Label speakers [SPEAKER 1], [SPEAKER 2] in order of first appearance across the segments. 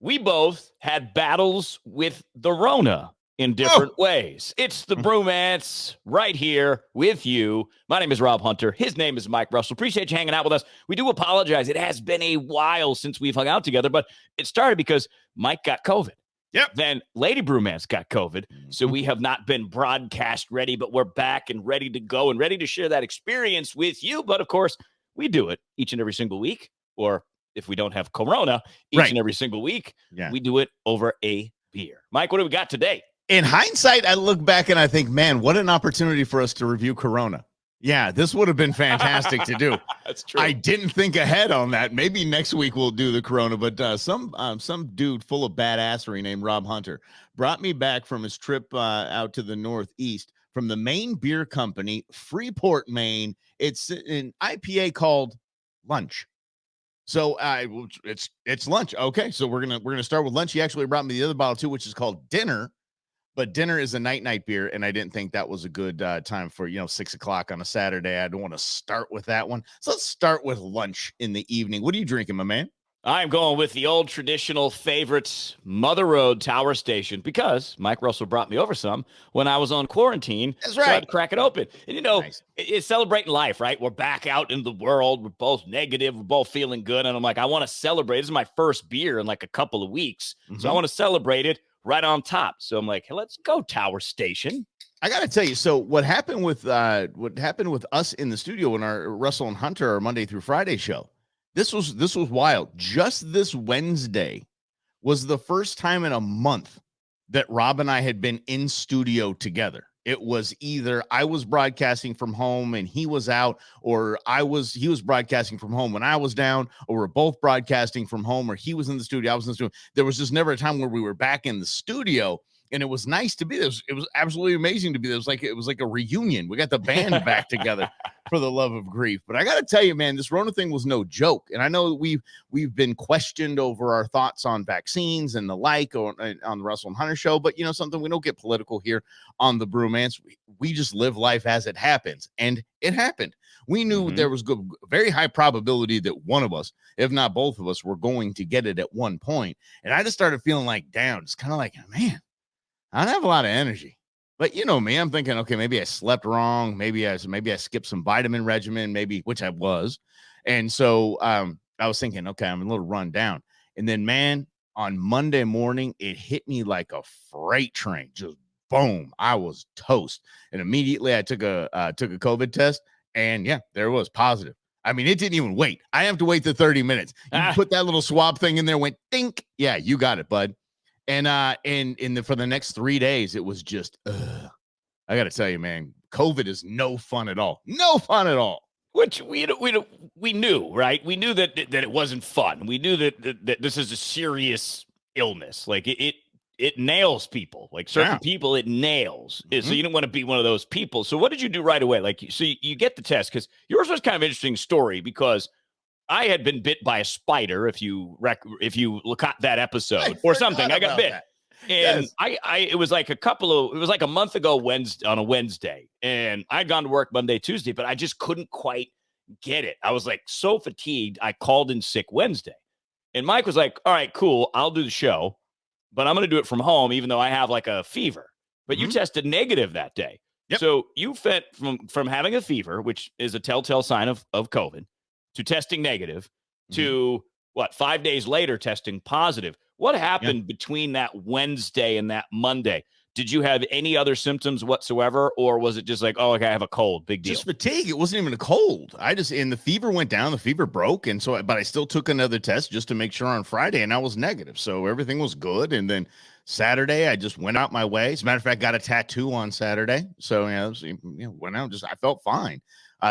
[SPEAKER 1] we both had battles with the Rona in different ways. It's the Brewmance right here with you. My name is Rob Hunter. His name is Mike Russell. Appreciate you hanging out with us. We do apologize. It has been a while since we've hung out together, but it started because Mike got COVID.
[SPEAKER 2] Yep.
[SPEAKER 1] Then Lady Brewmance got COVID. So we have not been broadcast ready, but we're back and ready to go and ready to share that experience with you. But of course, we do it each and every single week, or if we don't have Corona each and every single week, we do it over a beer. Mike, what do we got today?
[SPEAKER 2] In hindsight, I look back and I think, man, what an opportunity for us to review Corona. Yeah, this would have been fantastic to do.
[SPEAKER 1] That's true.
[SPEAKER 2] I didn't think ahead on that. Maybe next week we'll do the Corona, but some dude full of badassery named Rob Hunter brought me back from his trip out to the Northeast from the Maine Beer Company, Freeport, Maine. It's an IPA called Lunch. So it's lunch. Okay, so we're gonna start with lunch. He actually brought me the other bottle too, which is called Dinner. But Dinner is a night beer, and I didn't think that was a good time for 6 o'clock on a Saturday. I don't want to start with that one. So let's start with lunch in the evening. What are you drinking, my man?
[SPEAKER 1] I'm going with the old traditional favorite, Mother Road Tower Station, because Mike Russell brought me over some when I was on quarantine.
[SPEAKER 2] That's right.
[SPEAKER 1] So I'd crack it open. And, nice. It's celebrating life, right? We're back out in the world. We're both negative. We're both feeling good. And I'm like, I want to celebrate. This is my first beer in like a couple of weeks. So I want to celebrate it right on top. So I'm like, hey, let's go Tower Station.
[SPEAKER 2] I got to tell you, so what happened with us in the studio in our Russell and Hunter, our Monday through Friday show, this was wild. Just this Wednesday was the first time in a month that Rob and I had been in studio together. It was either I was broadcasting from home and he was out, or he was broadcasting from home when I was down, or we're both broadcasting from home, or he was in the studio, I was in the studio. There was just never a time where we were back in the studio. And it was nice to be there. It was absolutely amazing to be there. It was like a reunion. We got the band back together, for the love of grief. But I got to tell you, man, this Rona thing was no joke. And I know that we've been questioned over our thoughts on vaccines and the like on the Russell and Hunter show. But something, we don't get political here on the Brewmance. We just live life as it happens. And it happened. We knew there was very high probability that one of us, if not both of us, were going to get it at one point. And I just started feeling like down. It's kind of like, man, I don't have a lot of energy. But you know me, I'm thinking, okay, maybe I slept wrong. Maybe I skipped some vitamin regimen, which I was. And so I was thinking, okay, I'm a little run down. And then, man, on Monday morning, it hit me like a freight train. Just boom, I was toast. And immediately I took a COVID test, and yeah, there it was, positive. I mean, it didn't even wait. I have to wait the 30 minutes. You put that little swab thing in there, went think. Yeah, you got it, bud. And for the next 3 days, it was just, I got to tell you, man, COVID is no fun at all. No fun at all.
[SPEAKER 1] Which we knew, right? We knew that it wasn't fun. We knew that this is a serious illness. Like it nails people. Like certain people, it nails. So you don't want to be one of those people. So what did you do right away? Like, so you get the test, because yours was kind of an interesting story, because I had been bit by a spider, if you look at that episode or something. I got bit.
[SPEAKER 2] That.
[SPEAKER 1] And yes. It was like a month ago on a Wednesday, and I'd gone to work Monday, Tuesday, but I just couldn't quite get it. I was like so fatigued. I called in sick Wednesday, and Mike was like, all right, cool. I'll do the show, but I'm going to do it from home, even though I have like a fever. But you tested negative that day.
[SPEAKER 2] Yep.
[SPEAKER 1] So you went from having a fever, which is a telltale sign of COVID, to testing negative, to 5 days later testing positive. What happened between that Wednesday and that Monday? Did you have any other symptoms whatsoever, or was it just like, oh, okay, I have a cold, big deal?
[SPEAKER 2] Just fatigue. It wasn't even a cold. And the fever went down, the fever broke. And so, but I still took another test just to make sure on Friday, and I was negative. So everything was good. And then Saturday, I just went out my way. As a matter of fact, got a tattoo on Saturday. So, went out, I felt fine.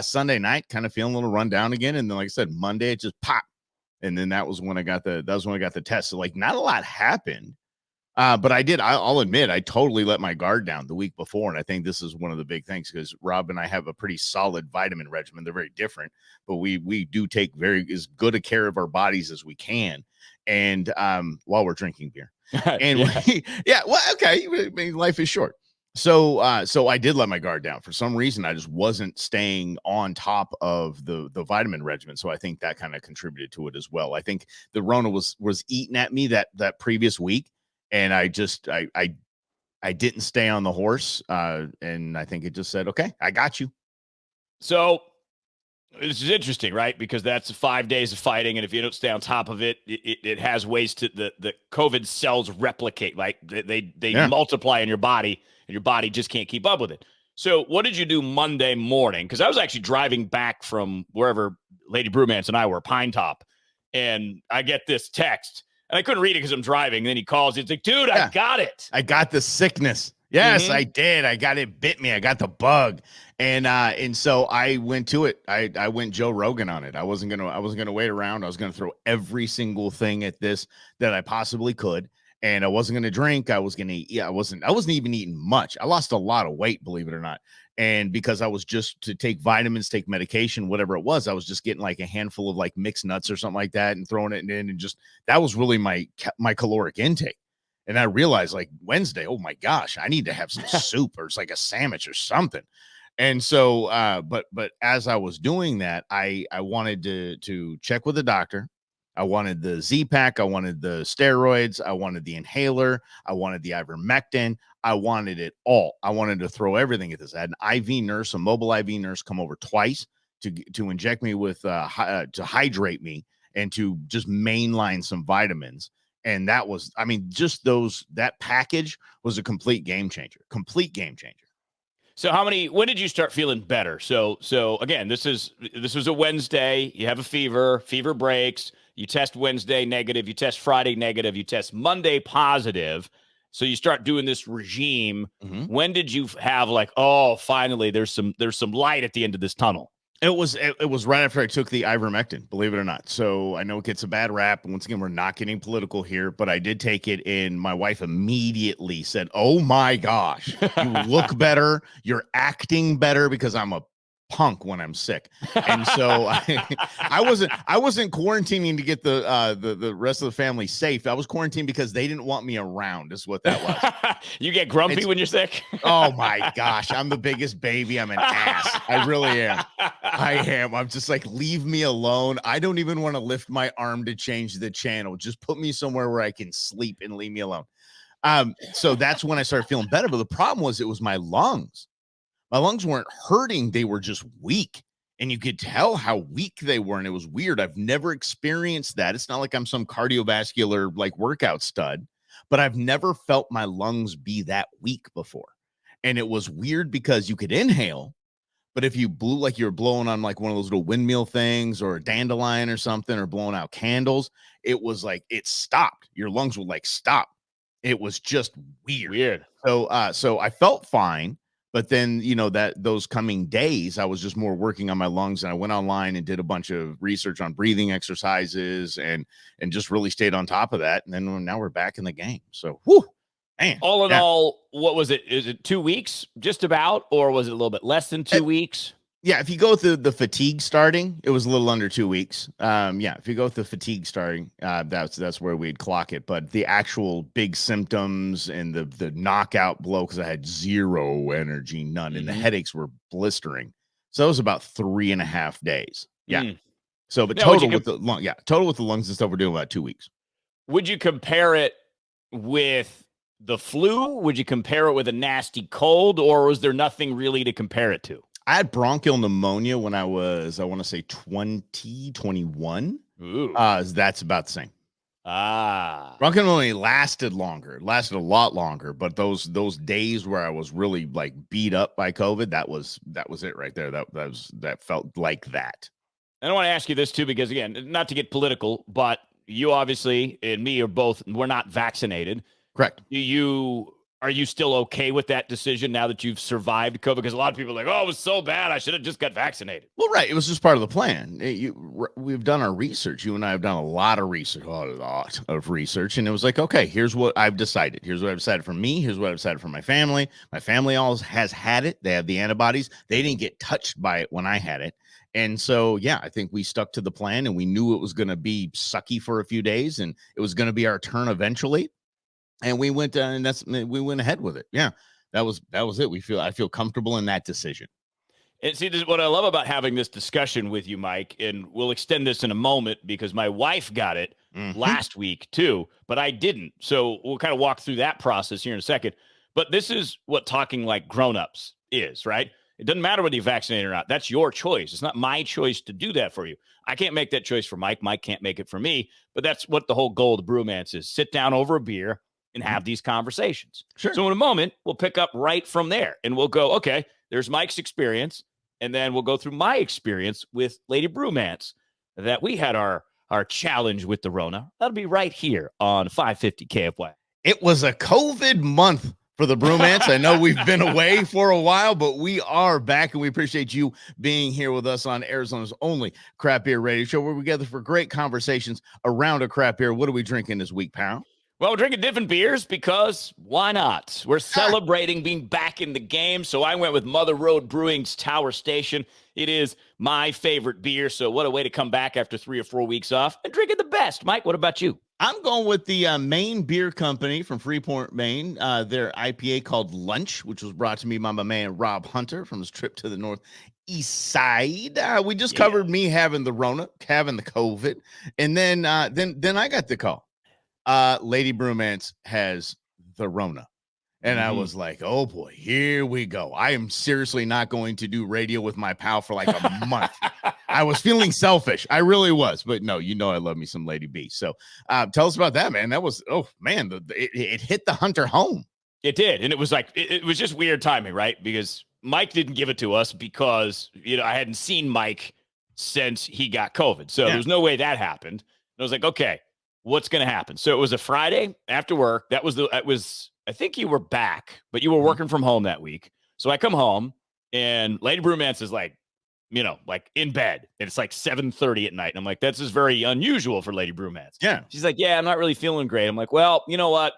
[SPEAKER 2] Sunday night, kind of feeling a little run down again. And then, like I said, Monday, it just popped. And then that was when I got the test. So like not a lot happened. But I'll admit, I totally let my guard down the week before. And I think this is one of the big things, because Rob and I have a pretty solid vitamin regimen. They're very different, but we do take as good a care of our bodies as we can. And while we're drinking beer. And life is short. So I did let my guard down. For some reason, I just wasn't staying on top of the vitamin regimen. So I think that kind of contributed to it as well. I think the Rona was eating at me that previous week, and I didn't stay on the horse. And I think it just said, okay, I got you.
[SPEAKER 1] So this is interesting, right? Because that's 5 days of fighting, and if you don't stay on top of it, it has ways to the COVID cells replicate, like they multiply in your body, and your body just can't keep up with it. So what did you do Monday morning? Because I was actually driving back from wherever Lady Brewmance and I were, Pine Top, and I get this text, and I couldn't read it because I'm driving. And then he calls. He's like, dude, I got it.
[SPEAKER 2] I got the sickness. Yes, I did. I got it. Bit me. I got the bug. And so I went to it. I went Joe Rogan on it. I wasn't gonna wait around. I was gonna throw every single thing at this that I possibly could. And I wasn't gonna drink. I was gonna eat. Yeah, I wasn't even eating much. I lost a lot of weight, believe it or not. And because I was just to take vitamins, take medication, whatever it was, I was just getting like a handful of like mixed nuts or something like that and throwing it in, and just that was really my caloric intake. And I realized like Wednesday, oh my gosh, I need to have some soup or it's like a sandwich or something. And so, but as I was doing that, I wanted to check with the doctor. I wanted the Z-Pack. I wanted the steroids. I wanted the inhaler. I wanted the ivermectin. I wanted it all. I wanted to throw everything at this. I had an IV nurse, a mobile IV nurse, come over twice to inject me with to hydrate me and to just mainline some vitamins. And that was, I mean, just that package was a complete game changer.
[SPEAKER 1] So when did you start feeling better? So again, this was a Wednesday. You have a fever breaks. You test Wednesday negative. You test Friday negative. You test Monday positive. So you start doing this regime.
[SPEAKER 2] Mm-hmm.
[SPEAKER 1] When did you have like, oh, finally there's some light at the end of this tunnel?
[SPEAKER 2] It was right after I took the ivermectin, believe it or not. So I know it gets a bad rap. And once again, we're not getting political here, but I did take it, and my wife immediately said, "Oh my gosh, you look better. You're acting better," because I'm a punk when I'm sick. And so I wasn't quarantining to get the rest of the family safe. I was quarantining because they didn't want me around, is what that was.
[SPEAKER 1] You get grumpy when you're sick?
[SPEAKER 2] Oh my gosh, I'm the biggest baby. I'm an ass. I really am. I am. I'm just like, leave me alone. I don't even want to lift my arm to change the channel. Just put me somewhere where I can sleep and leave me alone. So that's when I started feeling better. But the problem was, it was my lungs. My lungs weren't hurting. They were just weak. And you could tell how weak they were. And it was weird. I've never experienced that. It's not like I'm some cardiovascular like workout stud, but I've never felt my lungs be that weak before. And it was weird because you could inhale, but if you blew like you're blowing on like one of those little windmill things or a dandelion or something, or blowing out candles, it was like it stopped. Your lungs would like stop. It was just weird. So I felt fine. But then, those coming days, I was just more working on my lungs, and I went online and did a bunch of research on breathing exercises and just really stayed on top of that. And then now we're back in the game. So, whoo, man.
[SPEAKER 1] All in all, what was it? Is it 2 weeks just about, or was it a little bit less than 2 weeks?
[SPEAKER 2] Yeah, if you go through the fatigue starting, it was a little under 2 weeks. If you go with the fatigue starting, that's where we'd clock it. But the actual big symptoms and the knockout blow, because I had zero energy, none, and the headaches were blistering. So it was about 3.5 days. Yeah. So, but total with the lungs and stuff, we're doing about 2 weeks.
[SPEAKER 1] Would you compare it with the flu? Would you compare it with a nasty cold, or was there nothing really to compare it to?
[SPEAKER 2] I had bronchial pneumonia when I was, I want to say 2021. That's about the same. Bronchial pneumonia lasted longer. It lasted a lot longer. But those days where I was really like beat up by COVID, that was it right there. That felt like that.
[SPEAKER 1] And I want to ask you this too, because again, not to get political, but you obviously and me we're not vaccinated.
[SPEAKER 2] Correct.
[SPEAKER 1] Are you still okay with that decision now that you've survived COVID? Because a lot of people are like, oh, it was so bad, I should have just got vaccinated.
[SPEAKER 2] Well, right. It was just part of the plan. We've done our research. You and I have done a lot of research. And it was like, okay, here's what I've decided. Here's what I've decided for me. Here's what I've decided for my family. My family has had it. They have the antibodies. They didn't get touched by it when I had it. And so, yeah, I think we stuck to the plan, and we knew it was going to be sucky for a few days, and it was going to be our turn eventually. And we went ahead with it. Yeah. that was it. I feel comfortable in that decision.
[SPEAKER 1] And see, this is what I love about having this discussion with you, Mike, and we'll extend this in a moment because my wife got it last week too, but I didn't. So we'll kind of walk through that process here in a second. But this is what talking like grown-ups is, right? It doesn't matter whether you're vaccinated or not. That's your choice. It's not my choice to do that for you. I can't make that choice for Mike. Mike can't make it for me. But that's what the whole goal of Brewmance is. Sit down over a beer and have these conversations.
[SPEAKER 2] Sure.
[SPEAKER 1] So in a moment, we'll pick up right from there and we'll go, okay, there's Mike's experience. And then we'll go through my experience with Lady Brewmance that we had our challenge with the Rona. That'll be right here on 550 KFY.
[SPEAKER 2] It was a COVID month for the Brewmance. I know we've been away for a while, but we are back, and we appreciate you being here with us on Arizona's only craft beer radio show, where we gather for great conversations around a craft beer. What are we drinking this week, pal?
[SPEAKER 1] Well, we're drinking different beers because why not? We're celebrating being back in the game. So I went with Mother Road Brewing's Tower Station. It is my favorite beer. So what a way to come back after 3 or 4 weeks off and drinking the best. Mike, what about you?
[SPEAKER 2] I'm going with the Maine Beer Company from Freeport, Maine. Their IPA called Lunch, which was brought to me by my man Rob Hunter from his trip to the Northeast Side. We just covered me having the Rona, having the COVID, and then I got the call. Lady Brewmance has the Rona. And I was like, oh boy, here we go. I am seriously not going to do radio with my pal for like a month. I was feeling selfish. I really was. But no, I love me some Lady B. So tell us about that, man. That was, it hit the Hunter home.
[SPEAKER 1] It did. And it was like, it was just weird timing, right? Because Mike didn't give it to us because, I hadn't seen Mike since he got COVID. So there's no way that happened. And I was like, okay, what's going to happen? So it was a Friday after work. I think you were back, but you were working from home that week. So I come home and Lady Brewmance is like, like in bed. And it's like 7:30 at night. And I'm like, this is very unusual for Lady Brewmance.
[SPEAKER 2] Yeah.
[SPEAKER 1] She's like, yeah, I'm not really feeling great. I'm like, well, you know what?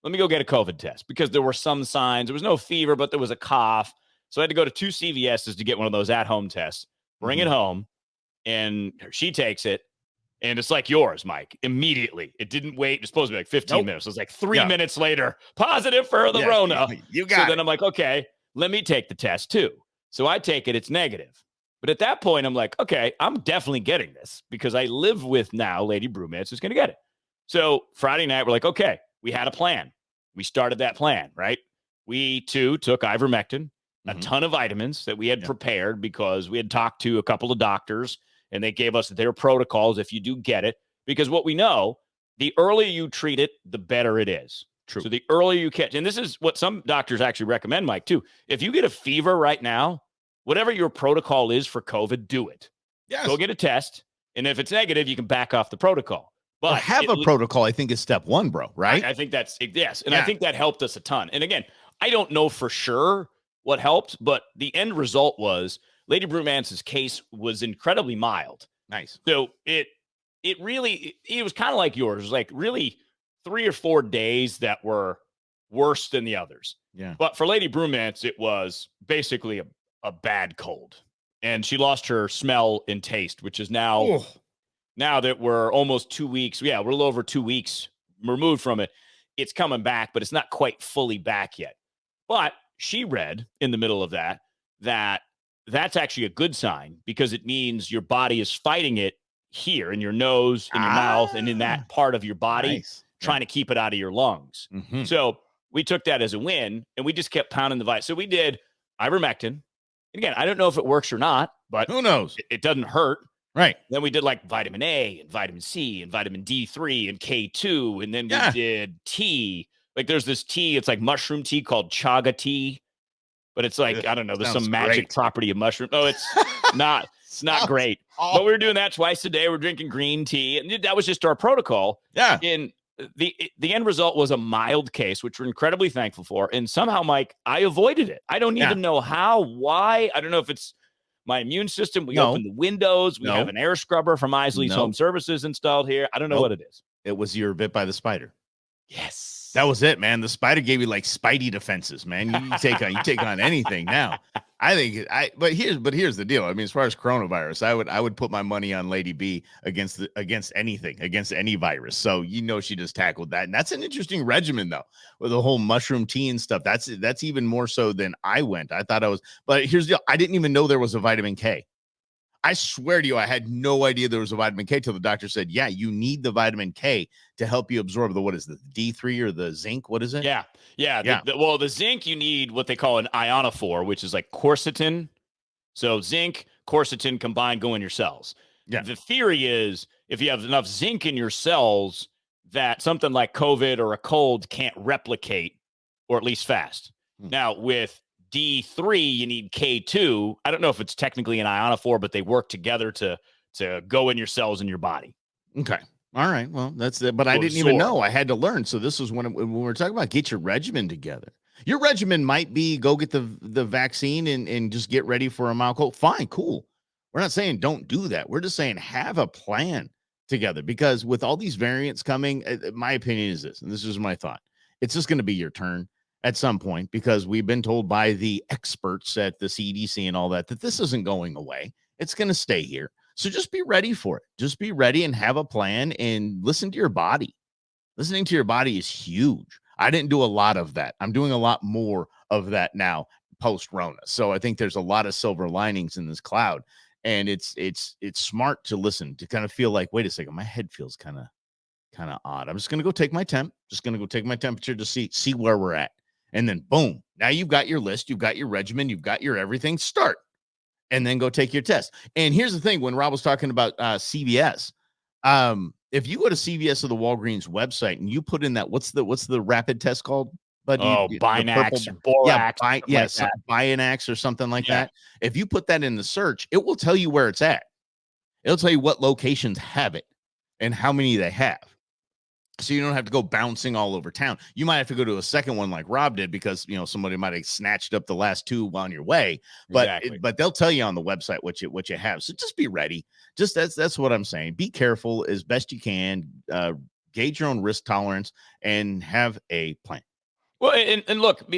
[SPEAKER 1] Let me go get a COVID test because there were some signs. There was no fever, but there was a cough. So I had to go to 2 CVS's to get one of those at-home tests, bring it home, and she takes it. And it's like yours, Mike. Immediately. It didn't wait. It's supposed to be like 15 minutes. It was like 3 minutes later. Positive for the Rona.
[SPEAKER 2] You got it.
[SPEAKER 1] Then I'm like, okay, let me take the test too. So I take it. It's negative. But at that point, I'm like, okay, I'm definitely getting this because I live with now Lady Brewmance who's going to get it. So Friday night, we're like, okay, we had a plan. We started that plan, right? We too took ivermectin, a ton of vitamins that we had prepared because we had talked to a couple of doctors. And they gave us their protocols if you do get it. Because what we know, the earlier you treat it, the better it is.
[SPEAKER 2] True.
[SPEAKER 1] So the earlier you catch, and this is what some doctors actually recommend, Mike, too. If you get a fever right now, whatever your protocol is for COVID, do it.
[SPEAKER 2] Yes.
[SPEAKER 1] Go get a test. And if it's negative, you can back off the protocol. But
[SPEAKER 2] have a protocol, I think, is step one, bro, right?
[SPEAKER 1] I think that's, yes. And I think that helped us a ton. And again, I don't know for sure what helped, but the end result was Lady Brewmance's case was incredibly mild.
[SPEAKER 2] Nice.
[SPEAKER 1] So it was kind of like yours. It was like really 3 or 4 days that were worse than the others.
[SPEAKER 2] Yeah.
[SPEAKER 1] But for Lady Brewmance, it was basically a bad cold. And she lost her smell and taste, which is now that we're almost 2 weeks. Yeah, we're a little over 2 weeks removed from it. It's coming back, but it's not quite fully back yet. But she read in the middle of that's actually a good sign because it means your body is fighting it here in your nose, in your mouth, and in that part of your body, trying to keep it out of your lungs. So we took that as a win, and we just kept pounding the vitamins. So we did ivermectin. And again, I don't know if it works or not, but
[SPEAKER 2] who knows?
[SPEAKER 1] It doesn't hurt.
[SPEAKER 2] Right.
[SPEAKER 1] Then we did like vitamin A and vitamin C and vitamin D3 and K2. And then we did tea. Like there's this tea, it's like mushroom tea called chaga tea. But it's like, I don't know, there's some magic property of mushroom. Oh, it's not great. But we were doing that twice a day. We're drinking green tea. And that was just our protocol.
[SPEAKER 2] Yeah.
[SPEAKER 1] And the end result was a mild case, which we're incredibly thankful for. And somehow, Mike, I avoided it. I don't even know how, why. I don't know if it's my immune system. We opened the windows. We have an air scrubber from Isley's Home Services installed here. I don't know what it is.
[SPEAKER 2] It was you were bit by the spider.
[SPEAKER 1] Yes.
[SPEAKER 2] That was it, man. The spider gave you like Spidey defenses, man. You take on anything now. but here's the deal. I mean, as far as coronavirus, I would put my money on Lady B against anything, against any virus. So she just tackled that, and that's an interesting regimen though, with the whole mushroom tea and stuff. That's even more so than I went. I thought I was, but here's the deal. I didn't even know there was a vitamin K. I swear to you, I had no idea there was a vitamin K till the doctor said, yeah, you need the vitamin K to help you absorb what is the D3 or the zinc? What is it?
[SPEAKER 1] Yeah.
[SPEAKER 2] Yeah.
[SPEAKER 1] The zinc, you need what they call an ionophore, which is like quercetin. So zinc, quercetin combined go in your cells.
[SPEAKER 2] Yeah.
[SPEAKER 1] The theory is if you have enough zinc in your cells that something like COVID or a cold can't replicate, or at least fast. Now, with D3, you need K2. I don't know if it's technically an ionophore, but they work together to go in your cells in your body.
[SPEAKER 2] Okay. All right. Well, that's it. But I didn't even know. I had to learn. So this was when we're talking about get your regimen together. Your regimen might be go get the vaccine and just get ready for a mild cold. Fine, cool. We're not saying don't do that. We're just saying have a plan together, because with all these variants coming, my opinion is this, and this is my thought. It's just going to be your turn at some point, because we've been told by the experts at the CDC and all that this isn't going away. It's going to stay here. So just be ready for it. Just be ready and have a plan and listen to your body. Listening to your body is huge. I didn't do a lot of that. I'm doing a lot more of that now post-Rona. So I think there's a lot of silver linings in this cloud. And it's smart to listen, to kind of feel like, wait a second, my head feels kind of odd. I'm just going to go take my temperature to see where we're at. And then boom, now you've got your list, you've got your regimen, you've got your everything. Start. And then go take your test. And here's the thing, when Rob was talking about CVS, if you go to CVS or the Walgreens website and you put in that, what's the rapid test called?
[SPEAKER 1] But Binax or Borax.
[SPEAKER 2] Binax or something like that. If you put that in the search, it will tell you where it's at. It'll tell you what locations have it and how many they have. So you don't have to go bouncing all over town. You might have to go to a second one like Rob did, because somebody might have snatched up the last two on your way. But but they'll tell you on the website what you have. So just be ready. Just that's what I'm saying. Be careful as best you can. Gauge your own risk tolerance and have a plan.
[SPEAKER 1] Well, and look,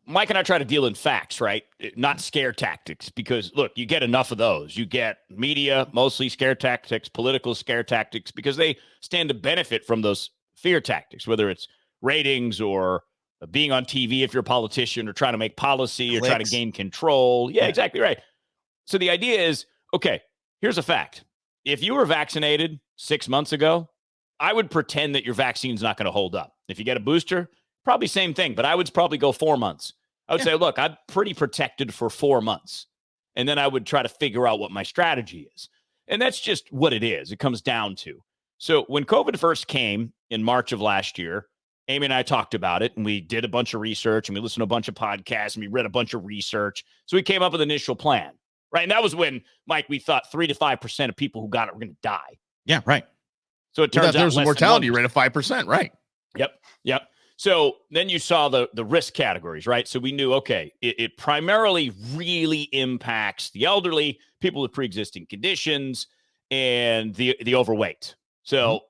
[SPEAKER 1] Mike and I try to deal in facts, right? Not scare tactics, because look, you get enough of those. You get media, mostly scare tactics, political scare tactics, because they stand to benefit from those fear tactics, whether it's ratings or being on TV if you're a politician, or trying to make policy or trying to gain control. Yeah, exactly right. So the idea is, okay, here's a fact. If you were vaccinated 6 months ago, I would pretend that your vaccine's not going to hold up. If you get a booster, probably same thing, but I would probably go 4 months. I would say, look, I'm pretty protected for 4 months. And then I would try to figure out what my strategy is. And that's just what it is. It comes down to. So when COVID first came in March of last year, Amy and I talked about it, and we did a bunch of research, and we listened to a bunch of podcasts, and we read a bunch of research. So we came up with an initial plan, right? And that was when, Mike, we thought 3 to 5% of people who got it were going to die.
[SPEAKER 2] Yeah, right.
[SPEAKER 1] So it turns out
[SPEAKER 2] there was a mortality rate of 5%, right?
[SPEAKER 1] Yep. So then you saw the risk categories, right? So we knew, okay, it primarily really impacts the elderly, people with pre-existing conditions, and the overweight. So,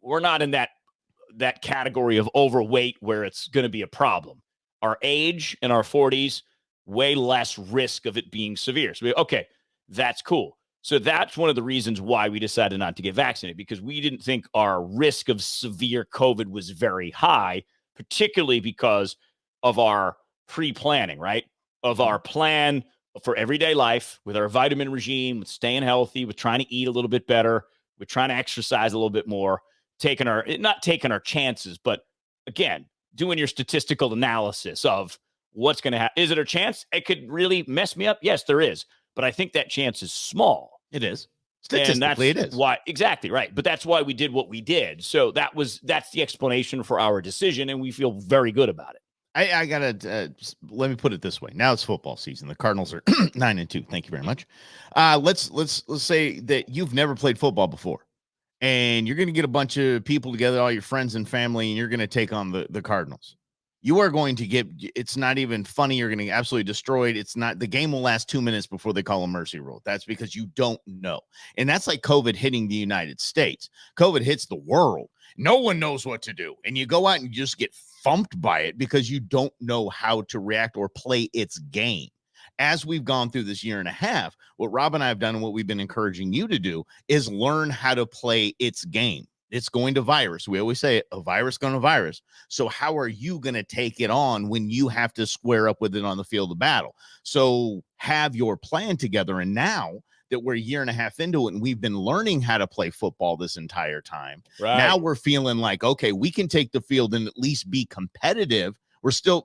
[SPEAKER 1] we're not in that category of overweight where it's going to be a problem. Our age in our 40s, way less risk of it being severe. So, okay, that's cool. So that's one of the reasons why we decided not to get vaccinated, because we didn't think our risk of severe COVID was very high, particularly because of our pre-planning, right? Of our plan for everyday life, with our vitamin regime, with staying healthy, with trying to eat a little bit better, with trying to exercise a little bit more, not taking our chances, but again, doing your statistical analysis of what's going to happen. Is it a chance it could really mess me up? Yes, there is. But I think that chance is small.
[SPEAKER 2] It is. Statistically, it is.
[SPEAKER 1] Why, exactly right. But that's why we did what we did. So that's the explanation for our decision, and we feel very good about it.
[SPEAKER 2] I gotta let me put it this way. Now it's football season. The Cardinals are 9-2. Thank you very much. Let's say that you've never played football before, and you're gonna get a bunch of people together, all your friends and family, and you're gonna take on the Cardinals. You are going to it's not even funny. You're going to get absolutely destroyed. The game will last 2 minutes before they call a mercy rule. That's because you don't know. And that's like COVID hitting the United States. COVID hits the world. No one knows what to do. And you go out and you just get thumped by it because you don't know how to react or play its game. as we've gone through this year and a half, what Rob and I have done and what we've been encouraging you to do is learn how to play its game. It's going to virus. We always say a virus going to virus. So how are you going to take it on when you have to square up with it on the field of battle? So have your plan together. And now that we're a year and a half into it and we've been learning how to play football this entire time, now we're feeling like, okay, we can take the field and at least be competitive. We're still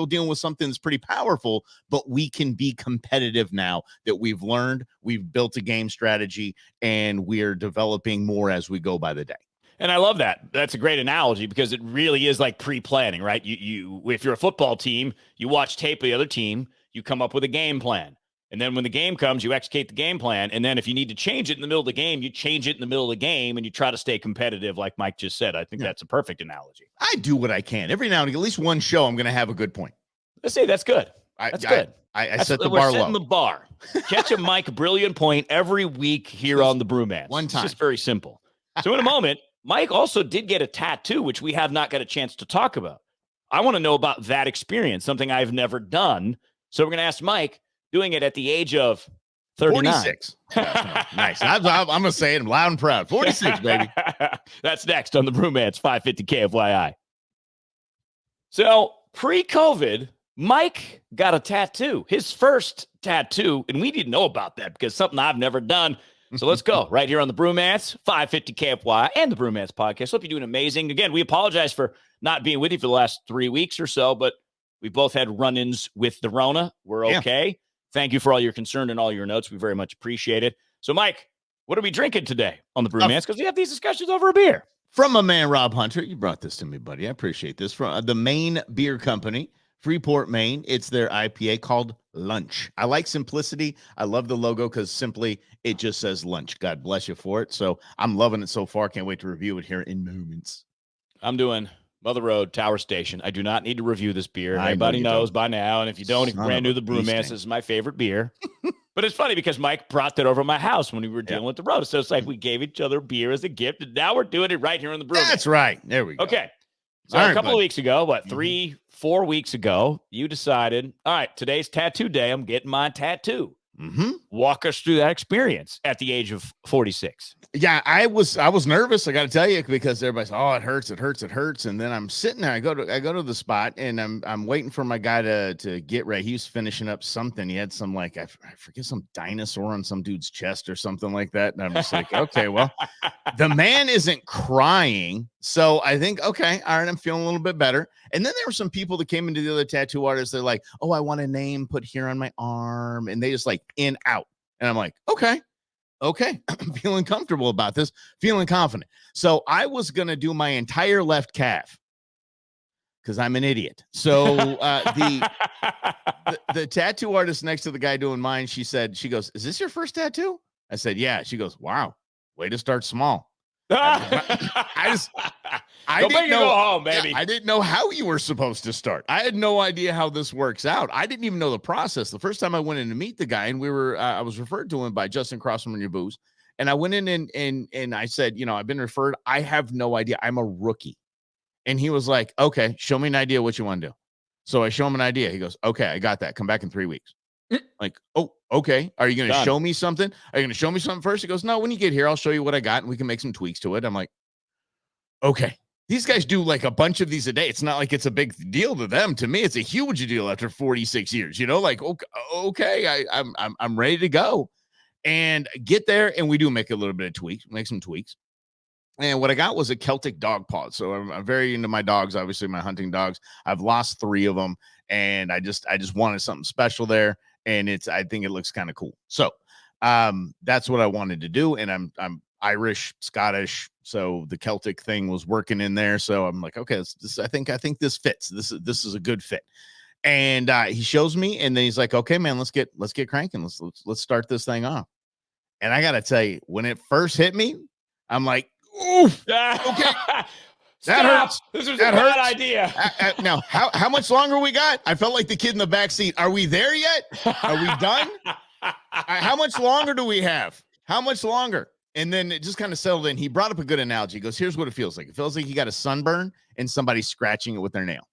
[SPEAKER 2] dealing with something that's pretty powerful, but we can be competitive now that we've learned, we've built a game strategy, and we're developing more as we go by the day.
[SPEAKER 1] And I love that. That's a great analogy because it really is like pre-planning, right? You if you're a football team, you watch tape of the other team, you come up with a game plan. And then when the game comes, you execute the game plan. And then if you need to change it in the middle of the game, you change it in the middle of the game and you try to stay competitive, like Mike just said. I think that's a perfect analogy.
[SPEAKER 2] I do what I can. Every now and again, at least one show, I'm going to have a good point.
[SPEAKER 1] Let's say that's good. That's good.
[SPEAKER 2] I set the bar low.
[SPEAKER 1] We're setting the bar. Catch a Mike brilliant point every week here on the Brewmance.
[SPEAKER 2] One time.
[SPEAKER 1] It's just very simple. So in a moment, Mike also did get a tattoo, which we have not got a chance to talk about. I want to know about that experience, something I've never done. So we're going to ask Mike, doing it at the age of 39.
[SPEAKER 2] 46. Nice. I'm going to say it loud and proud. 46, baby.
[SPEAKER 1] That's next on the Brewmance 550 KFYI. So pre-COVID, Mike got a tattoo, his first tattoo, and we didn't know about that because something I've never done. So let's go right here on the Brewmance 550 KFYI and the Brewmance podcast. Hope you're doing amazing. Again, we apologize for not being with you for the last 3 weeks or so, but we both had run-ins with the Rona. We're okay. Yeah. Thank you for all your concern and all your notes. We very much appreciate it. So, Mike, what are we drinking today on the Brewmance? Because we have these discussions over a beer.
[SPEAKER 2] From my man, Rob Hunter. You brought this to me, buddy. I appreciate this. From the Maine Beer Company, Freeport, Maine. It's their IPA called Lunch. I like simplicity. I love the logo because simply it just says lunch. God bless you for it. So I'm loving it so far. Can't wait to review it here in moments.
[SPEAKER 1] I'm doing Mother Road, Tower Station. I do not need to review this beer. Everybody knows by now. And if you don't, if you're brand new to the Brewmance, this is my favorite beer. But it's funny because Mike brought that over to my house when we were dealing with the road. So it's like we gave each other beer as a gift. And now we're doing it right here on the Brewmance.
[SPEAKER 2] That's right. There we go.
[SPEAKER 1] Okay. So a couple of weeks ago, 3-4 weeks ago, you decided, all right, today's tattoo day. I'm getting my tattoo. Walk us through that experience at the age of 46.
[SPEAKER 2] Yeah, I was nervous. I got to tell you, because everybody's, oh, it hurts. And then I'm sitting there. I go to the spot and I'm waiting for my guy to get ready. He was finishing up something. He had some I forget, some dinosaur on some dude's chest or something like that. And I'm just like, okay, well, the man isn't crying. So I think, okay, all right, I'm feeling a little bit better. And then there were some people that came into the other tattoo artists. They're like, oh, I want a name put here on my arm. And they just like in, out. And I'm like, okay, I'm feeling comfortable about this, feeling confident. So I was going to do my entire left calf because I'm an idiot. So the tattoo artist next to the guy doing mine, she goes, is this your first tattoo? I said, yeah. She goes, wow, way to start small. I didn't know, go home, baby. I didn't know how you were supposed to start. I had no idea how this works out. I didn't even know the process. The first time I went in to meet the guy, and I was referred to him by Justin Cross from Your Booze, and I went in and I said, I've been referred. I have no idea. I'm a rookie, and he was like, okay, show me an idea what you want to do. So I show him an idea. He goes, okay, I got that. Come back in 3 weeks. Like, oh, okay. Are you going to show me something? Are you going to show me something first? He goes, no, when you get here, I'll show you what I got and we can make some tweaks to it. I'm like, okay. These guys do like a bunch of these a day. It's not like it's a big deal to them. To me, it's a huge deal after 46 years, like, okay, I'm ready to go and get there. And we do make a little bit of tweaks, make some tweaks. And what I got was a Celtic dog paw. So I'm very into my dogs, obviously my hunting dogs. I've lost 3 of them and I just wanted something special there. And I think it looks kind of cool. So that's what I wanted to do. And I'm Irish, Scottish. So the Celtic thing was working in there. So I'm like, okay, I think this fits. This is a good fit. And he shows me, and then he's like, okay, man, let's get cranking. Let's start this thing off. And I got to tell you, when it first hit me, I'm like, oof, okay. That hurts.
[SPEAKER 1] This was a bad idea.
[SPEAKER 2] Now, how much longer we got? I felt like the kid in the back seat. Are we there yet? Are we done? How much longer do we have? How much longer? And then it just kind of settled in. He brought up a good analogy. He goes, here's what it feels like. It feels like you got a sunburn and somebody scratching it with their nail.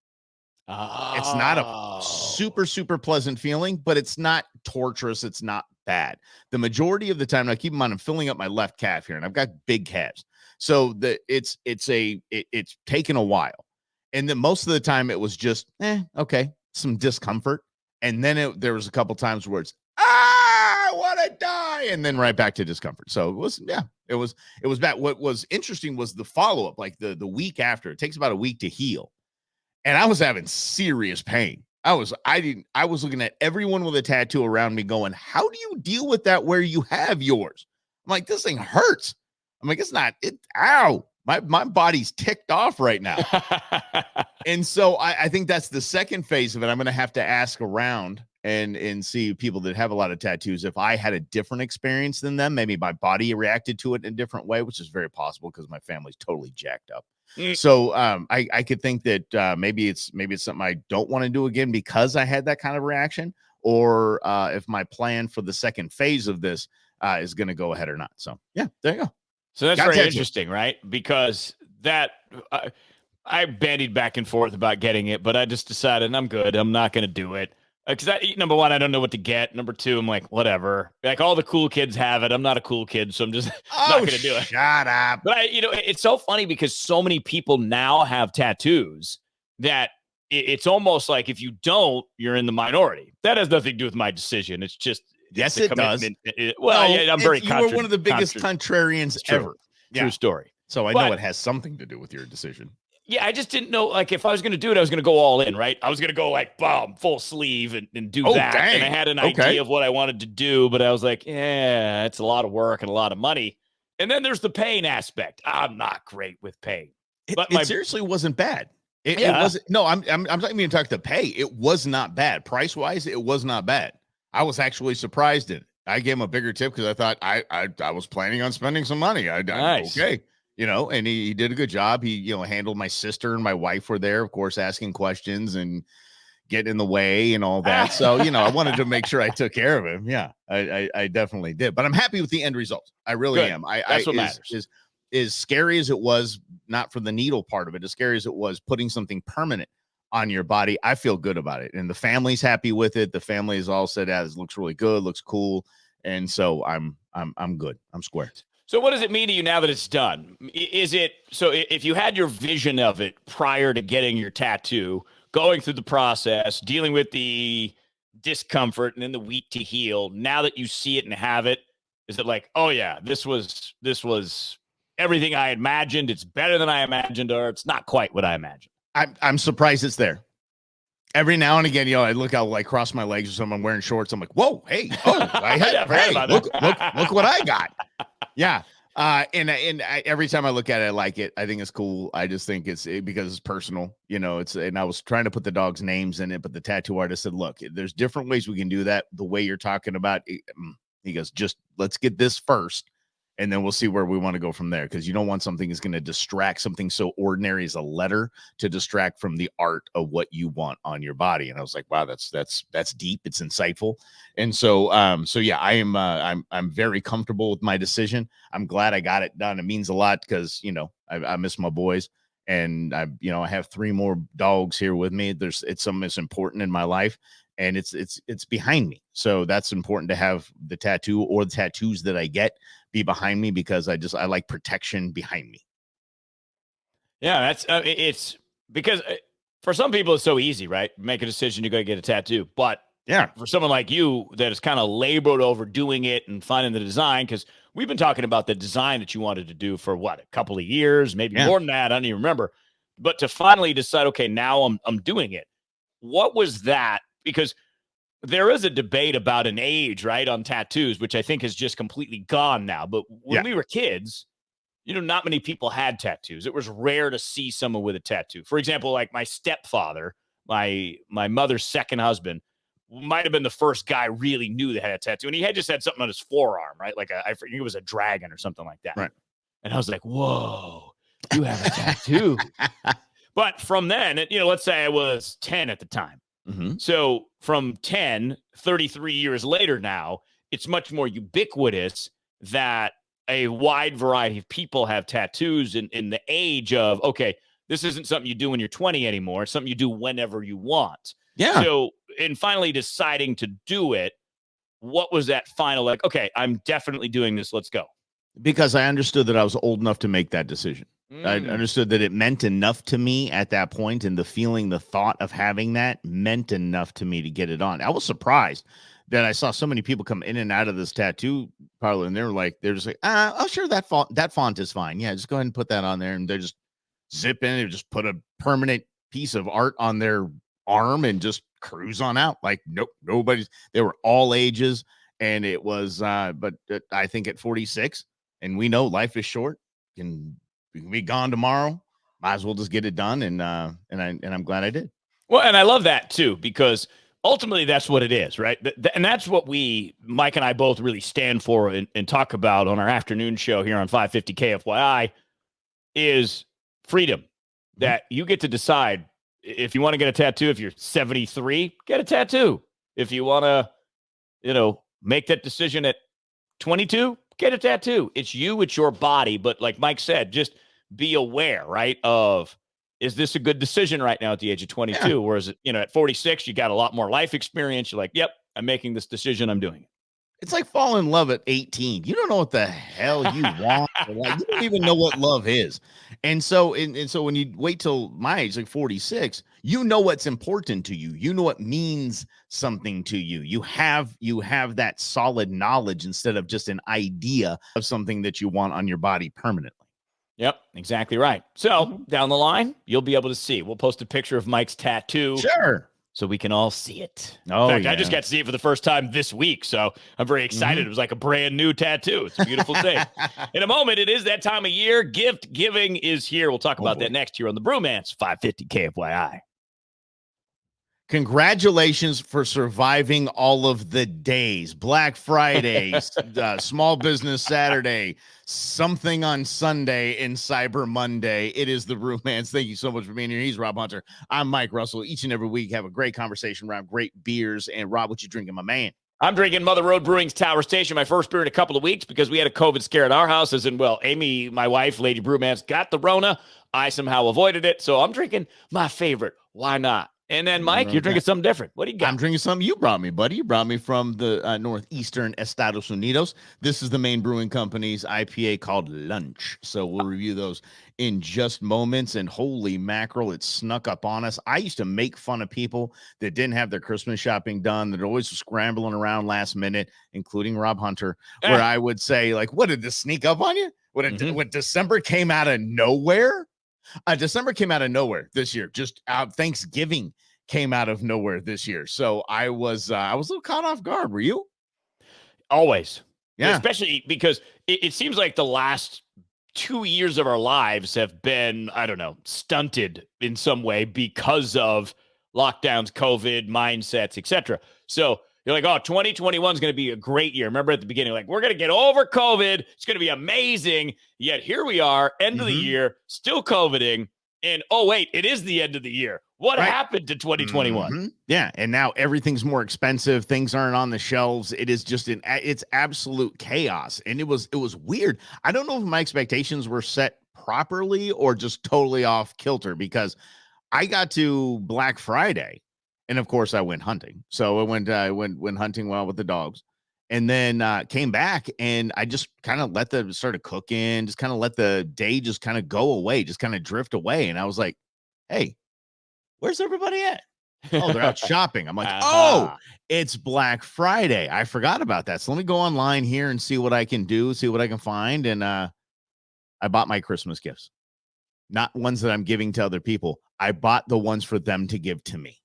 [SPEAKER 2] It's not a
[SPEAKER 1] Oh.
[SPEAKER 2] super pleasant feeling, but it's not torturous. It's not bad. The majority of the time, now keep in mind, I'm filling up my left calf here, and I've got big calves, so it's taken a while, and then most of the time it was just okay, some discomfort, and then there was a couple times where it's I want to die, and then right back to discomfort. So it was bad. What was interesting was the follow up, like the week after. It takes about a week to heal. And I was having serious pain. I was looking at everyone with a tattoo around me going, how do you deal with that where you have yours? I'm like, this thing hurts. I'm like, it's not ow. My body's ticked off right now. And so I think that's the second phase of it. I'm gonna have to ask around and see people that have a lot of tattoos if I had a different experience than them. Maybe my body reacted to it in a different way, which is very possible because my family's totally jacked up. So I could think that maybe it's something I don't want to do again because I had that kind of reaction, or if my plan for the second phase of this is going to go ahead or not. So yeah, there you go.
[SPEAKER 1] So that's very interesting, right? Because that I bandied back and forth about getting it, but I just decided I'm good. I'm not going to do it. Because number one, I don't know what to get. Number two, I'm like, whatever. Like all the cool kids have it. I'm not a cool kid, so I'm just not going to do it.
[SPEAKER 2] Shut up.
[SPEAKER 1] But it's so funny because so many people now have tattoos that it's almost like if you don't, you're in the minority. That has nothing to do with my decision. It's just
[SPEAKER 2] yes, it does.
[SPEAKER 1] I'm very.
[SPEAKER 2] You were one of the biggest contrarians ever.
[SPEAKER 1] True story.
[SPEAKER 2] So I know it has something to do with your decision.
[SPEAKER 1] Yeah, I just didn't know, like, if I was going to do it, I was going to go all in, right? I was going to go, like, boom, full sleeve and do that. Dang. And I had an idea of what I wanted to do, but I was like, yeah, it's a lot of work and a lot of money. And then there's the pain aspect. I'm not great with pain.
[SPEAKER 2] But it seriously wasn't bad. It wasn't. No, I'm not even talking to pay. It was not bad. Price-wise, it was not bad. I was actually surprised at it. I gave him a bigger tip because I thought I was planning on spending some money.
[SPEAKER 1] Nice.
[SPEAKER 2] Okay. And he did a good job. He, handled my sister and my wife were there, of course, asking questions and getting in the way and all that. So, I wanted to make sure I took care of him. Yeah, I definitely did. But I'm happy with the end result. I really am.
[SPEAKER 1] That's what matters.
[SPEAKER 2] As scary as it was, not for the needle part of it, as scary as it was putting something permanent on your body, I feel good about it. And the family's happy with it. The family has all said, this looks really good, looks cool. And so I'm good. I'm square.
[SPEAKER 1] So what does it mean to you now that it's done? Is it so if you had your vision of it prior to getting your tattoo, going through the process, dealing with the discomfort and then the week to heal, now that you see it and have it, is it like, oh yeah, this was everything I imagined, it's better than I imagined, or it's not quite what I imagined?
[SPEAKER 2] I'm surprised it's there. Every now and again, I look out, like cross my legs or something, I'm wearing shorts. I'm like, whoa, hey, look what I got. Yeah. And every time I look at it, I like it. I think it's cool. I just think because it's personal, and I was trying to put the dog's names in it, but the tattoo artist said, look, there's different ways we can do that. The way you're talking about, he goes, just let's get this first. And then we'll see where we want to go from there. Because you don't want something that's going to distract something so ordinary as a letter to distract from the art of what you want on your body. And I was like, wow, that's deep. It's insightful. And so yeah, I'm very comfortable with my decision. I'm glad I got it done. It means a lot because, I miss my boys, and I have 3 more dogs here with me. It's something that's important in my life, and it's behind me. So that's important to have the tattoo or the tattoos that I get be behind me, because I like protection behind me.
[SPEAKER 1] Yeah, that's it's because for some people it's so easy, right? Make a decision, you got to get a tattoo. But
[SPEAKER 2] yeah,
[SPEAKER 1] for someone like you that is kind of labored over doing it and finding the design, because we've been talking about the design that you wanted to do for a couple of years, maybe more than that. I don't even remember. But to finally decide, okay, now I'm doing it. What was that? Because there is a debate about an age, right, on tattoos, which I think has just completely gone now. But when we were kids, not many people had tattoos. It was rare to see someone with a tattoo. For example, like my stepfather, my mother's second husband, might have been the first guy I really knew that had a tattoo. And he had just had something on his forearm, right? Like I forget, it was a dragon or something like that.
[SPEAKER 2] Right.
[SPEAKER 1] And I was like, whoa, you have a tattoo. But from then, let's say I was 10 at the time.
[SPEAKER 2] Mm-hmm.
[SPEAKER 1] So from 33 years later now, it's much more ubiquitous that a wide variety of people have tattoos in the age of, okay, This isn't something you do when you're 20 anymore. It's something you do whenever you want.
[SPEAKER 2] Yeah.
[SPEAKER 1] So in finally deciding to do it, what was that final, like, okay, I'm definitely doing this. Let's go.
[SPEAKER 2] Because I understood that I was old enough to make that decision. I understood that it meant enough to me at that point, and the feeling, the thought of having that meant enough to me to get it on. I was surprised that I saw so many people come in and out of this tattoo parlor, and they're just like, oh, sure, that font is fine. Yeah, just go ahead and put that on there, and they're just zip in and just put a permanent piece of art on their arm and just cruise on out. Like, nope, they were all ages, and it was, but I think at 46, and we know life is short, and we can be gone tomorrow. Might as well just get it done, and I'm glad I did.
[SPEAKER 1] Well, and I love that too, because ultimately that's what it is, right? And that's what Mike and I both really stand for and talk about on our afternoon show here on 550 KFYI is freedom. That you get to decide if you want to get a tattoo. If you're 73, get a tattoo. If you want to, make that decision at 22, get a tattoo. It's you, it's your body. But like Mike said, just be aware, right, of, is this a good decision right now at the age of 22? Yeah. Whereas, at 46, you got a lot more life experience. You're like, yep, I'm making this decision. I'm doing it.
[SPEAKER 2] It's like falling in love at 18. You don't know what the hell you want. Like, you don't even know what love is. And so when you wait till my age, like 46, you know what's important to you. You know what means something to you. You have that solid knowledge instead of just an idea of something that you want on your body permanently.
[SPEAKER 1] Yep, exactly right. So down the line, you'll be able to see. We'll post a picture of Mike's tattoo.
[SPEAKER 2] Sure.
[SPEAKER 1] So we can all see it.
[SPEAKER 2] Oh,
[SPEAKER 1] in fact, I just got to see it for the first time this week, so I'm very excited. It was like a brand new tattoo. It's a beautiful thing. In a moment, it is that time of year. Gift giving is here. We'll talk about that next year on the Brewmance 550 KFYI.
[SPEAKER 2] Congratulations for surviving all of the days. Black Friday, Small Business Saturday, something on Sunday, and Cyber Monday. It is the Brewmance. Thank you so much for being here. He's Rob Hunter. I'm Mike Russell. Each and every week, have a great conversation around great beers. And Rob, what you drinking, my man?
[SPEAKER 1] I'm drinking Mother Road Brewing's Tower Station, my first beer in a couple of weeks, because we had a COVID scare at our house. As in, well, Amy, my wife, Lady Brewmance, got the Rona. I somehow avoided it. So I'm drinking my favorite. Why not? And then, Mike, you're drinking something different. What do you got?
[SPEAKER 2] I'm drinking something you brought me, buddy. You brought me from the northeastern Estados Unidos. This is the Maine Brewing Company's IPA called Lunch. So we'll review those in just moments. And holy mackerel, it snuck up on us. I used to make fun of people that didn't have their Christmas shopping done, that always scrambling around last minute, including Rob Hunter, where I would say, like, what, did this sneak up on you? What December came out of nowhere? December came out of nowhere this year. Just Thanksgiving came out of nowhere this year. So I was a little caught off guard. Were you?
[SPEAKER 1] Always.
[SPEAKER 2] Yeah.
[SPEAKER 1] Especially because it seems like the last 2 years of our lives have been, I don't know, stunted in some way because of lockdowns, COVID, mindsets, etc. So you're like, oh, 2021 is going to be a great year. Remember at the beginning, like, we're going to get over COVID. It's going to be amazing. Yet here we are, end of the year, still COVIDing. And, oh, wait, it is the end of the year. What happened to 2021?
[SPEAKER 2] Yeah. And now everything's more expensive. Things aren't on the shelves. It is just it's absolute chaos. And it was weird. I don't know if my expectations were set properly or just totally off kilter, because I got to Black Friday. And of course, I went hunting. So I went hunting while with the dogs, and then came back, and I just kind of started cooking, just kind of let the day just kind of go away, just kind of drift away. And I was like, hey, where's everybody at? Oh, they're out shopping. I'm like, oh, it's Black Friday. I forgot about that. So let me go online here and see what I can do, see what I can find. And I bought my Christmas gifts, not ones that I'm giving to other people. I bought the ones for them to give to me.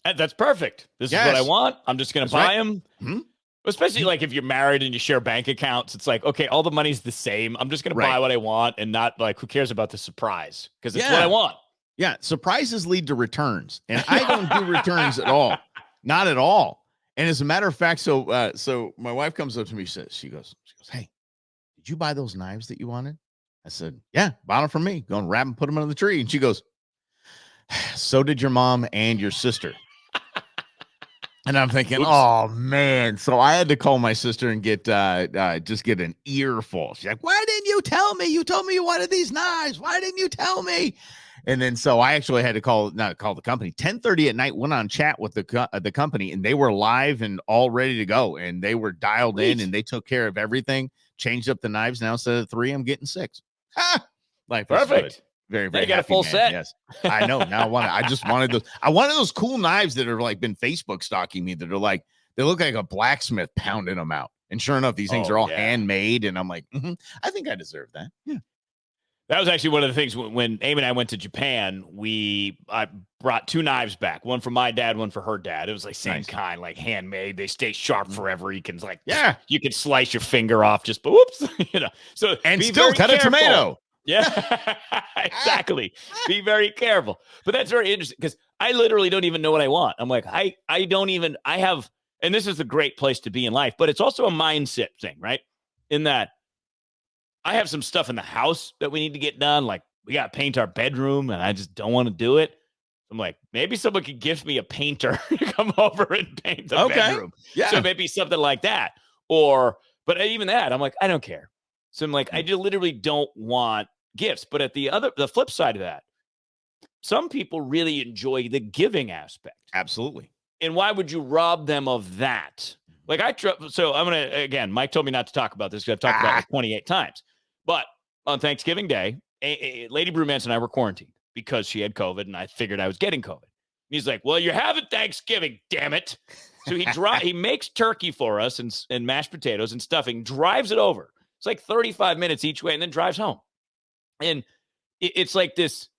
[SPEAKER 1] That's perfect. This is what I want. I'm just going to buy them. Especially like if you're married and you share bank accounts, it's like, okay, all the money's the same. I'm just going to buy what I want, and not like, who cares about the surprise? Because it's what I want.
[SPEAKER 2] Yeah. Surprises lead to returns, and I don't do returns at all. Not at all. And as a matter of fact, so my wife comes up to me, she goes, hey, did you buy those knives that you wanted? I said, yeah, bought them from me. Go and wrap and put them under the tree. And she goes, so did your mom and your sister. And I'm thinking, oh man. So I had to call my sister and get an earful. She's like, why didn't you tell me? You told me you wanted these knives. Why didn't you tell me? And then so I actually had to not call the company. 10:30 at night, went on chat with the company, and they were live and all ready to go, and they were dialed in, and they took care of everything. Changed up the knives. Now instead of 3, I'm getting 6. Life is
[SPEAKER 1] Perfect.
[SPEAKER 2] good. Very,
[SPEAKER 1] Now
[SPEAKER 2] very
[SPEAKER 1] you got a
[SPEAKER 2] happy,
[SPEAKER 1] full
[SPEAKER 2] man.
[SPEAKER 1] set.
[SPEAKER 2] Yes, I know. Now I just wanted those. I wanted those cool knives that are like been Facebook stalking me. That are like they look like a blacksmith pounding them out. And sure enough, these things are all handmade. And I'm like, I think I deserve that. Yeah.
[SPEAKER 1] That was actually one of the things when Amy and I went to Japan. I brought 2 knives back, one for my dad, one for her dad. It was like same kind, like handmade. They stay sharp forever. You can you can slice your finger off just, but whoops, So
[SPEAKER 2] and still cut a tomato.
[SPEAKER 1] Yeah, exactly. Be very careful. But that's very interesting because I literally don't even know what I want. I'm like, I have, and this is a great place to be in life, but it's also a mindset thing, right? In that I have some stuff in the house that we need to get done. Like we got to paint our bedroom and I just don't want to do it. I'm like, maybe someone could gift me a painter to come over and paint the bedroom. Yeah. So maybe something like that. But even that, I'm like, I don't care. So I'm like, I just literally don't want gifts. But at the flip side of that, some people really enjoy the giving aspect.
[SPEAKER 2] Absolutely.
[SPEAKER 1] And why would you rob them of that? Like so I'm going to, again, Mike told me not to talk about this because I've talked about it 28 times. But on Thanksgiving Day, Lady Brewmance and I were quarantined because she had COVID and I figured I was getting COVID. He's like, well, you're having Thanksgiving, damn it. So he makes turkey for us and mashed potatoes and stuffing, drives it over. It's like 35 minutes each way and then drives home. And it's like this.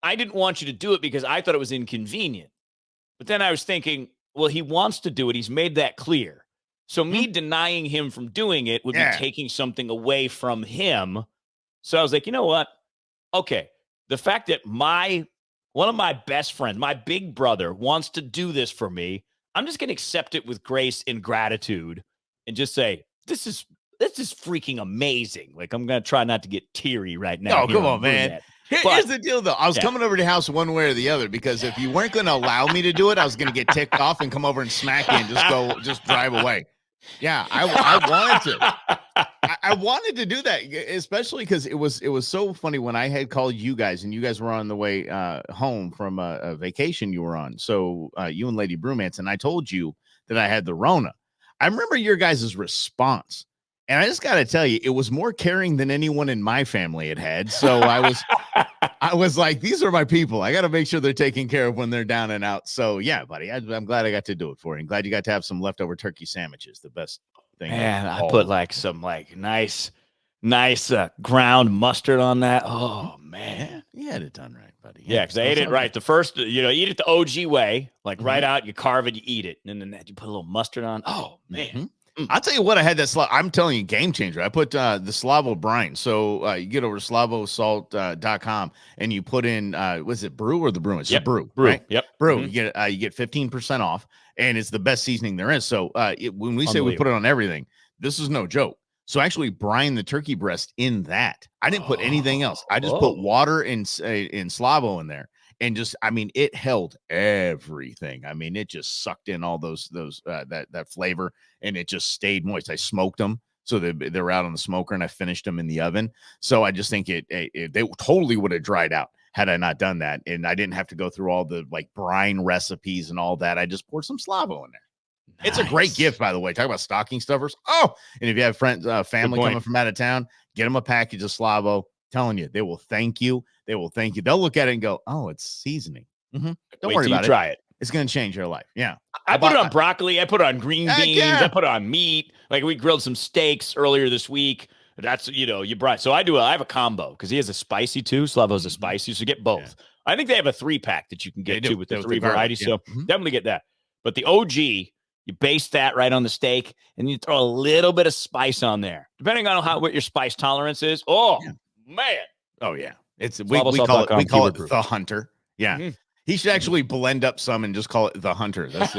[SPEAKER 1] I didn't want you to do it because I thought it was inconvenient. But then I was thinking, well, he wants to do it. He's made that clear. So me denying him from doing it would be taking something away from him. So I was like, you know what? Okay. The fact that one of my best friends, my big brother, wants to do this for me, I'm just going to accept it with grace and gratitude and just say, this is freaking amazing. Like, I'm going to try not to get teary right now.
[SPEAKER 2] Oh, come on, man. Here's the deal, though. I was coming over to your house one way or the other because if you weren't going to allow me to do it, I was going to get ticked off and come over and smack you and just drive away. Yeah, I wanted to. I wanted to do that, especially because it was so funny when I had called you guys and you guys were on the way home from a vacation you were on. So you and Lady Brewmance, and I told you that I had the Rona. I remember your guys' response. And I just got to tell you, it was more caring than anyone in my family had. So I was like, these are my people. I got to make sure they're taken care of when they're down and out. So yeah, buddy, I'm glad I got to do it for you. I'm glad you got to have some leftover turkey sandwiches. The best thing.
[SPEAKER 1] Man, I put like some nice ground mustard on that. Oh man,
[SPEAKER 2] you had it done right, buddy.
[SPEAKER 1] Yeah, because I ate it right. The first, eat it the OG way, like right out. You carve it, you eat it, and then you put a little mustard on. Oh man.
[SPEAKER 2] I'll tell you what, I had that. I'm telling you, game changer. I put the Slavo brine. So you get over to slavosalt.com and you put in, was it Brew or the Brew? It's Brew, right?
[SPEAKER 1] Yep.
[SPEAKER 2] Brew. You get 15% off, and it's the best seasoning there is. So when we say we put it on everything, this is no joke. So actually brine the turkey breast in that. I didn't put anything else. I just put water in Slavo in there. And just, I mean, it held everything. I mean, it just sucked in all that flavor, and it just stayed moist. I smoked them, so they were out on the smoker, and I finished them in the oven. So I just think they totally would have dried out had I not done that, and I didn't have to go through all the like brine recipes and all that. I just poured some Slavo in there. Nice. It's a great gift, by the way. Talk about stocking stuffers. Oh, and if you have friends, family coming from out of town, get them a package of Slavo. Telling you, they will thank you. They will thank you. They'll look at it and go, "Oh, it's seasoning." Don't worry about it.
[SPEAKER 1] Try it.
[SPEAKER 2] It's going to change your life. Yeah.
[SPEAKER 1] I put it on broccoli. I put it on green beans. I put it on meat. Like we grilled some steaks earlier this week. That's, you brought. So I have a combo because he has a spicy too. Slavo's a spicy. So get both. Yeah. I think they have a 3-pack that you can get too with the 3 varieties. Yeah. So definitely get that. But the OG, you base that right on the steak and you throw a little bit of spice on there, depending on what your spice tolerance is. Oh, man.
[SPEAKER 2] Oh, yeah. We call it the Hunter. Yeah. Mm-hmm. He should actually blend up some and just call it the Hunter. That's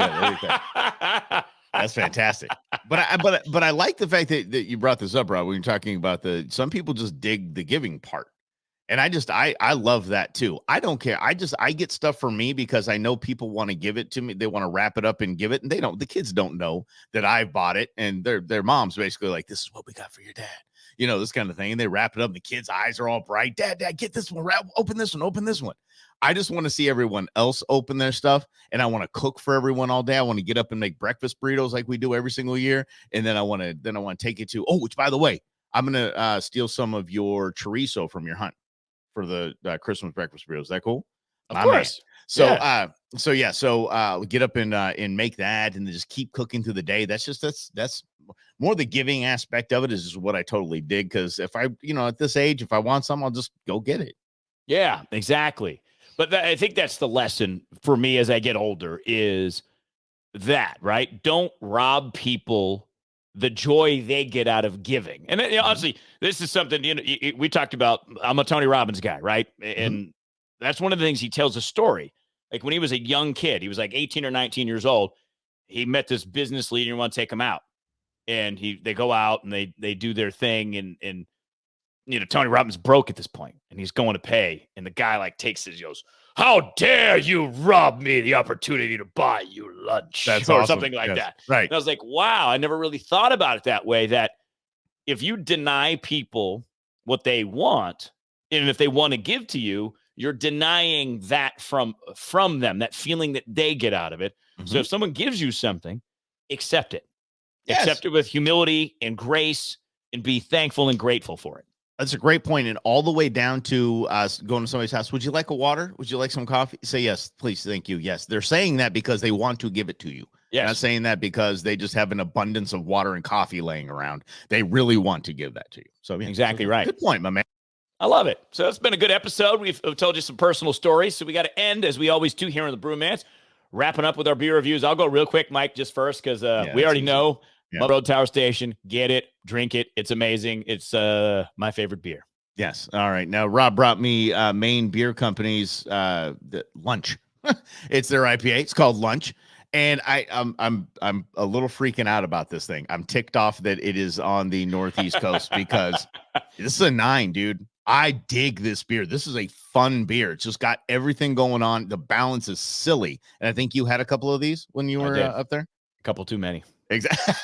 [SPEAKER 2] That's fantastic. But I like the fact that you brought this up, Rob, when you're talking about some people just dig the giving part. And I love that too. I don't care. I get stuff for me because I know people want to give it to me. They want to wrap it up and give it. And the kids don't know that I bought it. And their mom's basically like, this is what we got for your dad. this kind of thing. And they wrap it up. And the kids' eyes are all bright. Dad, get this one. Open this one. I just want to see everyone else open their stuff, and I want to cook for everyone all day. I want to get up and make breakfast burritos like we do every single year, and then I want to take it to. Oh, which by the way, I'm gonna steal some of your chorizo from your hunt for the Christmas breakfast burritos. Is that cool?
[SPEAKER 1] Of course.
[SPEAKER 2] Man. So get up and make that, and then just keep cooking through the day. That's more the giving aspect of it is what I totally dig. Because if I, at this age, if I want some, I'll just go get it.
[SPEAKER 1] Yeah, exactly. But I think that's the lesson for me as I get older is that, right? Don't rob people the joy they get out of giving. And honestly, this is something, we talked about. I'm a Tony Robbins guy, right? And that's one of the things he tells a story. Like when he was a young kid, he was like 18 or 19 years old. He met this business leader and want to take him out. And they go out and they do their thing. And Tony Robbins broke at this point and he's going to pay. And the guy like takes it, he goes, "How dare you rob me the opportunity to buy you lunch?"
[SPEAKER 2] That's
[SPEAKER 1] or
[SPEAKER 2] awesome.
[SPEAKER 1] Something like that.
[SPEAKER 2] Right.
[SPEAKER 1] And I was like, wow, I never really thought about it that way, that if you deny people what they want, and if they want to give to you, you're denying that from them, that feeling that they get out of it. So if someone gives you something, accept it. Yes. Accept it with humility and grace and be thankful and grateful for it.
[SPEAKER 2] That's a great point. And all the way down to going to somebody's house. Would you like a water? Would you like some coffee? Say yes, please. Thank you. Yes. They're saying that because they want to give it to you. Yes. Not saying that because they just have an abundance of water and coffee laying around. They really want to give that to you. So yeah,
[SPEAKER 1] exactly right.
[SPEAKER 2] Good point, my man.
[SPEAKER 1] I love it. So it's been a good episode. We've told you some personal stories. So we got to end, as we always do here on the Brewmance, wrapping up with our beer reviews. I'll go real quick, Mike, just first, because we already know. Yeah. Road Tower Station. Get it. Drink it. It's amazing. It's my favorite beer.
[SPEAKER 2] Yes. All right. Now, Rob brought me Maine Beer Company's Lunch. It's their IPA. It's called Lunch. And I'm a little freaking out about this thing. I'm ticked off that it is on the Northeast coast because this is a 9, dude. I dig this beer. This is a fun beer. It's just got everything going on. The balance is silly. And I think you had a couple of these when you were up there.
[SPEAKER 1] A couple too many.
[SPEAKER 2] Exactly.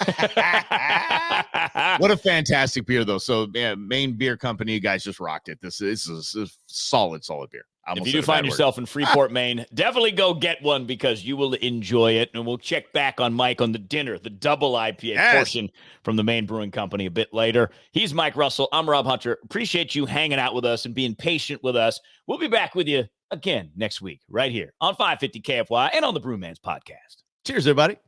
[SPEAKER 2] What a fantastic beer, though. So, Maine Beer Company, you guys just rocked it. This is a solid beer.
[SPEAKER 1] If you do find yourself in Freeport, Maine, definitely go get one because you will enjoy it. And we'll check back on Mike on the dinner, the double IPA portion from the Maine Brewing Company a bit later. He's Mike Russell. I'm Rob Hunter. Appreciate you hanging out with us and being patient with us. We'll be back with you again next week right here on 550 KFY and on the Brewmance podcast.
[SPEAKER 2] Cheers, everybody.